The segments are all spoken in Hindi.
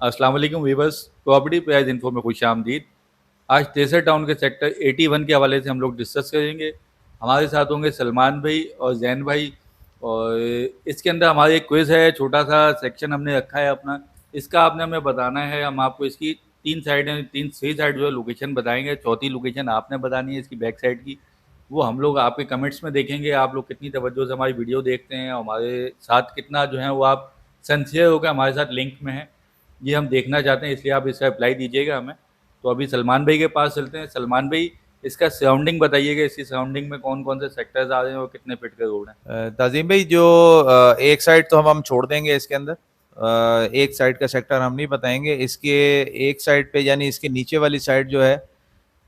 अस्सलाम वालेकुम वीवर्स, प्रॉपर्टी प्राइस इन्फो में खुशामदीद। आज तेसर टाउन के सेक्टर 81 के हवाले से हम लोग डिस्कस करेंगे। हमारे साथ होंगे सलमान भाई और जैन भाई। और इसके अंदर हमारा एक क्विज़ है, छोटा सा सेक्शन हमने रखा है अपना। इसका आपने हमें बताना है, हम आपको इसकी तीन साइड तीन सही साइड जो है लोकेशन बताएंगे, चौथी लोकेशन आपने बतानी है इसकी बैक साइड की। वो हम लोग आपके कमेंट्स में देखेंगे, आप लोग कितनी तवज्जो से हमारी वीडियो देखते हैं और हमारे साथ कितना जो है वो आप सिंसियर होकर हमारे साथ लिंक में हैं, ये हम देखना चाहते हैं, इसलिए आप इसका रिप्लाई दीजिएगा हमें। तो अभी सलमान भाई के पास चलते हैं। सलमान भाई, इसका सराउंडिंग बताइएगा, इसकी सराउंडिंग में कौन कौन से सेक्टर्स आ रहे हैं और कितने फीट के रोड हैं। ताजीम भाई, जो एक साइड तो हम छोड़ देंगे इसके अंदर। एक साइड का सेक्टर हम नहीं बताएंगे। इसके एक साइड पे यानी इसके नीचे वाली साइड जो है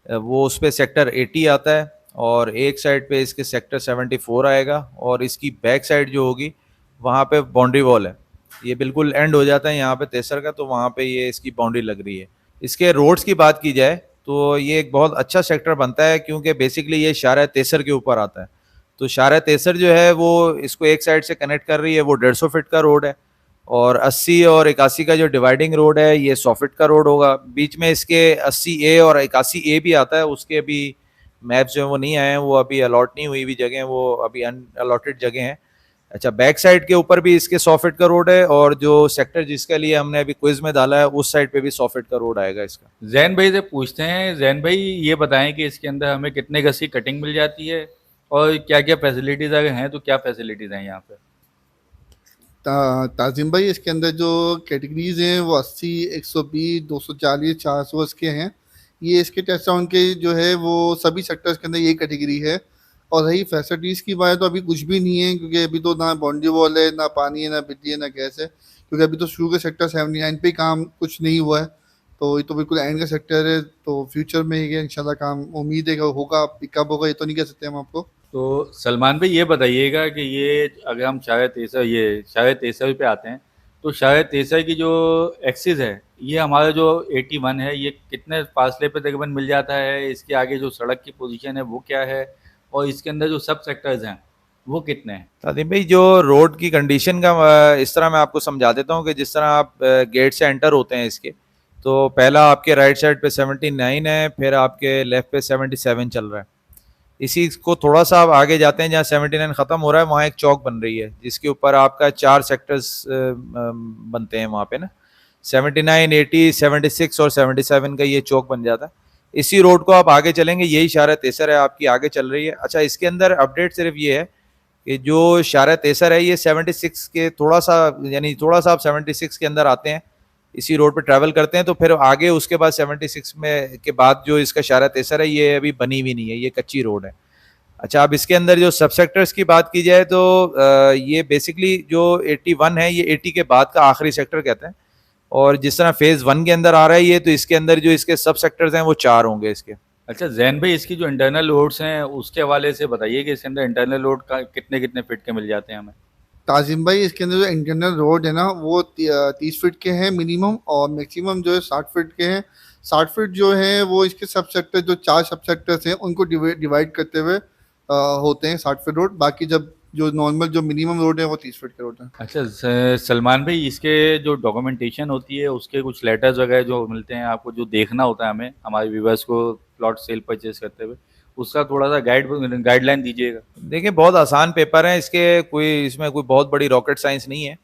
वो उस पे सेक्टर 80 आता है, और एक साइड पे इसके सेक्टर 74 आएगा, और इसकी बैक साइड जो होगी वहाँ पे बाउंड्री वॉल है। ये बिल्कुल एंड हो जाता है यहाँ पे तेसर का, तो वहाँ पे ये इसकी बाउंड्री लग रही है। इसके रोड्स की बात की जाए तो ये एक बहुत अच्छा सेक्टर बनता है, क्योंकि बेसिकली ये शारा तेसर के ऊपर आता है। तो शारा तेसर जो है वो इसको एक साइड से कनेक्ट कर रही है, वो 150 फीट का रोड है, और 80 और 81 का जो डिवाइडिंग रोड है ये 100 फीट का रोड होगा। बीच में इसके 80A और 81A भी आता है, उसके अभी मैप्स जो है वो नहीं आए हैं, वो अभी अलॉट नहीं हुई हुई जगह हैं, वो अभी अनअलॉटेड जगह हैं। अच्छा, बैक साइड के ऊपर भी इसके 100 फीट का रोड है, और जो सेक्टर जिसके लिए हमने अभी क्विज में डाला है उस साइड पे भी 100 फीट का रोड आएगा इसका। जैन भाई से पूछते हैं। जैन भाई, ये बताएं कि इसके अंदर हमें कितने गज की कटिंग मिल जाती है और क्या क्या फैसिलिटीज़ अगर हैं तो क्या फैसिलिटीज़ हैं यहाँ पे। ताजिम भाई, इसके अंदर जो कैटेगरीज हैं वो 80, 120, 240, 400 के हैं। ये इसके टेस्ट राउंड के जो है वो सभी सेक्टर्स के अंदर यही कैटेगरी है। और रही फैसिलिटीज़ की बात, तो अभी कुछ भी नहीं है, क्योंकि अभी तो ना बाउंड्री वॉल है, ना पानी है, ना बिजली है, ना गैस है, क्योंकि अभी तो शुरू के सेक्टर 79 पे ही काम कुछ नहीं हुआ है। तो ये तो बिल्कुल एंड का सेक्टर है, तो फ्यूचर में ये इंशाल्लाह काम उम्मीद है कि होगा। कब होगा ये तो नहीं कह सकते हम आपको। तो सलमान भाई, ये बताइएगा कि ये अगर हम शायद तेसर पे आते हैं, तो शायद तेसर की जो एक्सिस है, ये हमारा जो 81 है, ये कितने फासले पे तकरीबन मिल जाता है, इसके आगे जो सड़क की पोजीशन है वो क्या है, और इसके अंदर जो सब सेक्टर्स हैं वो कितने हैं। तादिम भाई, जो रोड की कंडीशन का इस तरह मैं आपको समझा देता हूँ कि जिस तरह आप गेट से एंटर होते हैं इसके, तो पहला आपके राइट साइड पे 79 है, फिर आपके लेफ्ट पे 77 चल रहा है। इसी को थोड़ा सा आप आगे जाते हैं, जहाँ 79 ख़त्म हो रहा है वहाँ एक चौक बन रही है, जिसके ऊपर आपका 4 सेक्टर्स बनते हैं वहाँ पे ना। 79, 80, 76 और 77 का ये चौक बन जाता है। इसी रोड को आप आगे चलेंगे, यही शारा तेसर है आपकी आगे चल रही है। अच्छा, इसके अंदर अपडेट सिर्फ ये है कि जो शारा तेसर है ये 76 के थोड़ा सा, यानी थोड़ा सा आप 76 के अंदर आते हैं, इसी रोड पे ट्रैवल करते हैं, तो फिर आगे उसके बाद 76 में के बाद जो इसका शारा तेसर है ये अभी बनी हुई नहीं है, ये कच्ची रोड है। अच्छा, अब इसके अंदर जो सब सेक्टर्स की बात की जाए तो ये बेसिकली जो 81 है ये 80 के बाद का आखिरी सेक्टर कहते हैं, और जिस तरह फेज़ 1 के अंदर आ रहा है ये, तो इसके अंदर जो इसके सब सेक्टर्स हैं वो 4 होंगे इसके। अच्छा जैन भाई, इसकी जो इंटरनल लोड्स हैं उसके हवाले से बताइए कि इसके अंदर इंटरनल लोड का कितने कितने फिट के मिल जाते हैं हमें। ताजिम भाई, इसके अंदर जो इंटरनल रोड है ना वो 30 फीट के हैं मिनिमम, और मैक्सिमम जो है 60 फीट के हैं। 60 फीट जो है वो इसके सब सेक्टर, जो 4 सब सेक्टर्स हैं उनको डिवाइड करते हुए होते हैं 60 फीट रोड। बाकी जब जो नॉर्मल जो मिनिमम रोड है वो 30 फीट के रोड है। अच्छा सलमान भाई, इसके जो डॉक्यूमेंटेशन होती है उसके कुछ लेटर्स वगैरह जो मिलते हैं आपको, जो देखना होता है हमें हमारे व्यूवर्स को प्लॉट सेल परचेज करते हुए, उसका थोड़ा सा गाइडलाइन दीजिएगा। देखिए, बहुत आसान पेपर है इसके, कोई इसमें कोई बहुत बड़ी रॉकेट साइंस नहीं है।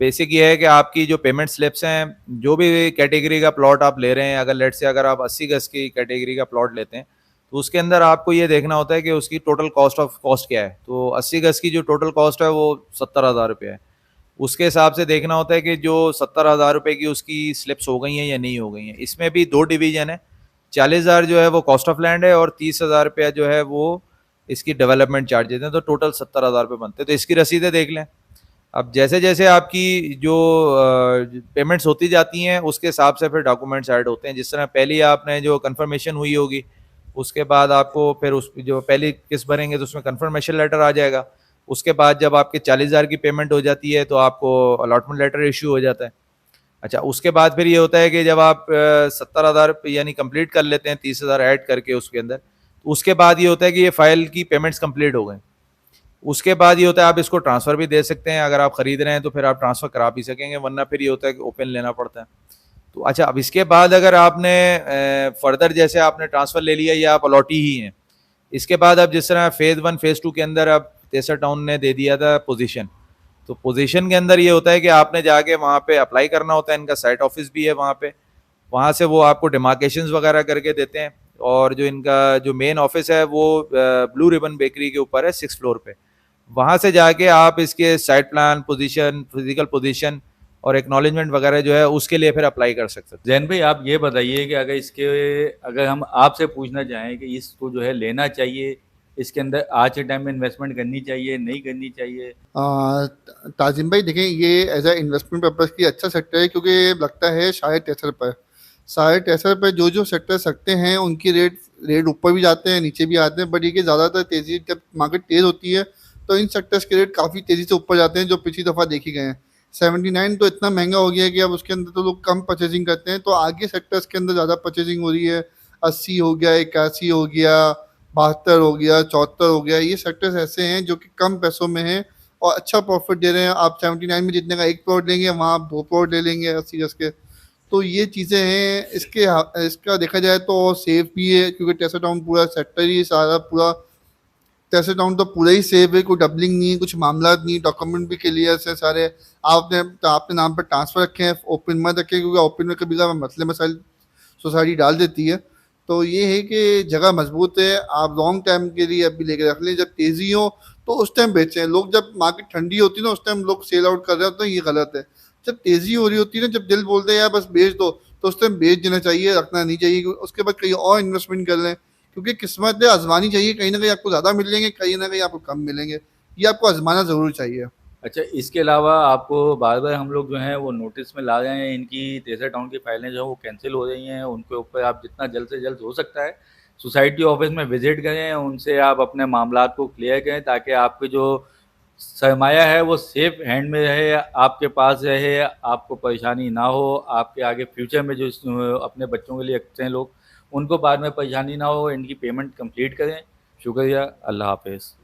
बेसिक ये है कि आपकी जो पेमेंट स्लिप्स हैं, जो भी कैटेगरी का प्लॉट आप ले रहे हैं, अगर लेट से अगर आप 80 गज की कैटेगरी का प्लॉट लेते हैं, तो उसके अंदर आपको ये देखना होता है कि उसकी टोटल कॉस्ट क्या है। तो 80 गज की जो टोटल कॉस्ट है वो 70,000 रुपये है। उसके हिसाब से देखना होता है कि जो 70,000 रुपये की उसकी स्लिप्स हो गई हैं या नहीं हो गई हैं। इसमें भी 2 डिवीजन है। 40,000 जो है वो कॉस्ट ऑफ लैंड है, और 30,000 रुपया जो है वो इसकी डेवलपमेंट चार्जेज हैं। तो टोटल 70,000 रुपये बनते हैं। तो इसकी रसीदें देख लें। अब जैसे जैसे आपकी जो पेमेंट्स होती जाती हैं उसके हिसाब से फिर डॉक्यूमेंट्स ऐड होते हैं। जिस तरह पहली आपने जो कंफर्मेशन हुई होगी, उसके बाद आपको फिर उस जो पहली किस्त भरेंगे तो उसमें कंफर्मेशन लेटर आ जाएगा। उसके बाद जब आपके 40,000 की पेमेंट हो जाती है तो आपको अलॉटमेंट लेटर इशू हो जाता है। अच्छा, उसके बाद फिर ये होता है कि जब आप 70,000 यानी कंप्लीट कर लेते हैं, 30,000 ऐड करके उसके अंदर, तो उसके बाद ये होता है कि ये फाइल की पेमेंट्स कंप्लीट हो गए। उसके बाद ये होता है आप इसको ट्रांसफ़र भी दे सकते हैं, अगर आप खरीद रहे हैं तो फिर आप ट्रांसफ़र करा भी सकेंगे, वरना फिर ये होता है कि ओपन लेना पड़ता है। तो अच्छा, अब इसके बाद अगर आपने फर्दर जैसे आपने ट्रांसफ़र ले लिया या आप अलॉटी ही हैं, इसके बाद अब जिस तरह फेज़ 1 फेज़ 2 के अंदर अब तेसर टाउन ने दे दिया था पोजीशन, तो पोजीशन के अंदर ये होता है कि आपने जाके वहाँ पे अप्लाई करना होता है, इनका साइट ऑफिस भी है वहाँ पे, वहाँ से वो आपको डिमार्केशंस वगैरह करके देते हैं। और जो इनका जो मेन ऑफिस है वो ब्लू रिबन बेकरी के ऊपर है 6 फ्लोर पे। वहाँ से जाके आप इसके site plan, position, physical position और एक्नॉलेजमेंट वगैरह जो है उसके लिए फिर अप्लाई कर सकते हैं। जैन भाई, आप ये बताइए कि अगर हम आपसे पूछना चाहें कि इसको जो है लेना चाहिए, इसके अंदर आज के टाइम में इन्वेस्टमेंट करनी चाहिए, नहीं करनी चाहिए? ताजिम भाई देखें, ये एज अ इन्वेस्टमेंट पर्पज़ की अच्छा सेक्टर है, क्योंकि लगता है शायद टेसर पर जो जो सेक्टर सकते हैं उनकी रेट ऊपर भी जाते हैं, नीचे भी आते हैं, बट ये कि ज़्यादातर तेज़ी, जब मार्केट तेज़ होती है तो इन सेक्टर्स के रेट काफ़ी तेज़ी से ऊपर जाते हैं, जो पिछली दफ़ा देखे गए हैं। 79 तो इतना महंगा हो गया है कि अब उसके अंदर तो लोग कम परचेजिंग करते हैं, तो आगे सेक्टर्स के अंदर ज़्यादा परचेजिंग हो रही है। 80 हो गया, 81 हो गया, 72 हो गया, 74 हो गया, ये सेक्टर्स ऐसे हैं जो कि कम पैसों में हैं और अच्छा प्रॉफिट दे रहे हैं। आप 79 में जितने का एक प्लॉट लेंगे, वहाँ आप 2 प्लॉट ले लेंगे 80 गज के। तो ये चीज़ें हैं। इसका देखा जाए तो सेफ भी है, क्योंकि टेसर टाउन पूरा सेक्टर ही सारा पूरा, टेसर टाउन तो पूरा ही सेफ है, कोई डबलिंग नहीं, कुछ मामला नहीं, डॉक्यूमेंट भी क्लियर है सारे। आपने आपने नाम पर ट्रांसफ़र रखे हैं, ओपन मत रखें, क्योंकि ओपन में कभी कभार मसले मसाइल सोसाइटी डाल देती है। तो ये है कि जगह मजबूत है, आप लॉन्ग टाइम के लिए अभी लेके रख लें। जब तेज़ी हो तो उस टाइम बेचें। लोग जब मार्केट ठंडी होती है ना, उस टाइम लोग सेल आउट कर रहे होते हैं, ये गलत है। जब तेज़ी हो रही होती है ना, जब दिल बोलते हैं यार बस बेच दो, तो उस टाइम बेच देना चाहिए, रखना नहीं चाहिए। उसके बाद कहीं और इन्वेस्टमेंट कर लें, क्योंकि किस्मत है, आजमानी चाहिए। कहीं ना कहीं आपको ज़्यादा मिलेंगे, कहीं ना कहीं आपको कम मिलेंगे, ये आपको आजमाना ज़रूर चाहिए। अच्छा, इसके अलावा आपको बार-बार हम लोग जो हैं वो नोटिस में ला रहे हैं, इनकी तेसर टाउन की फाइलें जो हैं वो कैंसिल हो रही हैं, उनके ऊपर आप जितना जल्द से जल्द हो सकता है सोसाइटी ऑफिस में विज़िट करें, उनसे आप अपने मामलात को क्लियर करें, ताकि आपके जो सरमाया है वो सेफ हैंड में रहे, आपके पास रहे, आपको परेशानी ना हो, आपके आगे फ्यूचर में जो अपने बच्चों के लिए रखते हैं लोग, उनको बाद में परेशानी ना हो। इनकी पेमेंट कंप्लीट करें। शुक्रिया, अल्लाह हाफ़िज़।